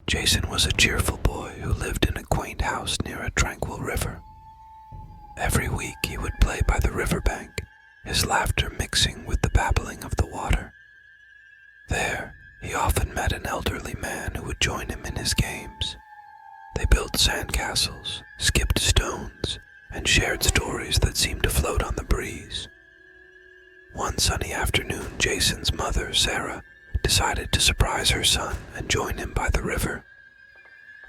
Jason was a cheerful boy who lived in a quaint house near a tranquil river. Every week he would play by the riverbank, his laughter mixing with the babbling of the water. There, he often met an elderly man who would join him in his games. They built sandcastles, skipped stones, and shared stories that seemed to float on the breeze. One sunny afternoon, Jason's mother, Sarah, decided to surprise her son and join him by the river.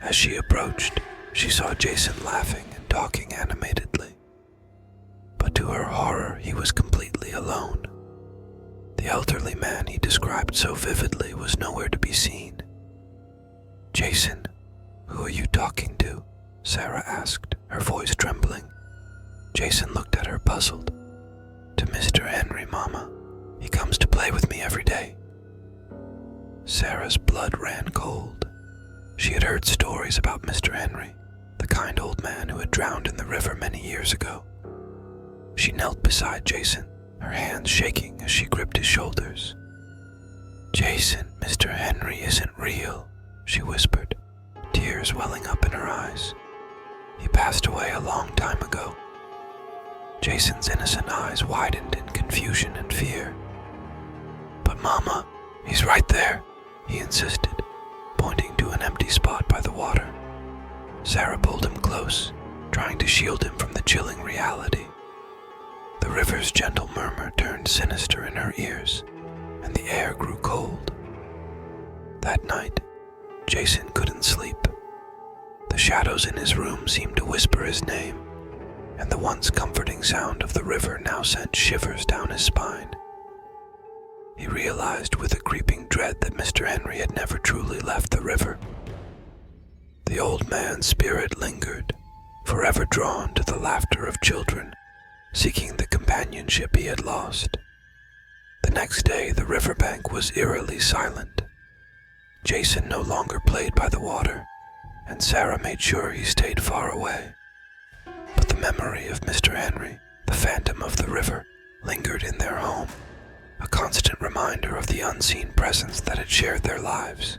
As she approached, she saw Jason laughing and talking animatedly. But to her horror, he was completely alone. The elderly man he described so vividly was nowhere to be seen. "Jason, who are you talking to?" Sarah asked, her voice trembling. Jason looked at her puzzled. "To Mr. Henry, Mama. He comes to play with me every day." Sarah's blood ran cold. She had heard stories about Mr. Henry, the kind old man who had drowned in the river many years ago. She knelt beside Jason, her hands shaking as she gripped his shoulders. "Jason, Mr. Henry isn't real," she whispered, tears welling up in her eyes. "He passed away a long time ago." Jason's innocent eyes widened in confusion and fear. "But Mama, he's right there," he insisted, pointing to an empty spot by the water. Sarah pulled him close, trying to shield him from the chilling reality. The river's gentle murmur turned sinister in her ears, and the air grew cold. That night, Jason couldn't sleep. The shadows in his room seemed to whisper his name, and the once comforting sound of the river now sent shivers down his spine. He realized with a creeping dread that Mr. Henry had never truly left the river. The old man's spirit lingered, forever drawn to the laughter of children, seeking the companionship he had lost. The next day, the riverbank was eerily silent. Jason no longer played by the water, and Sarah made sure he stayed far away. But the memory of Mr. Henry, the phantom of the river, lingered in their home, a constant reminder of the unseen presence that had shared their lives.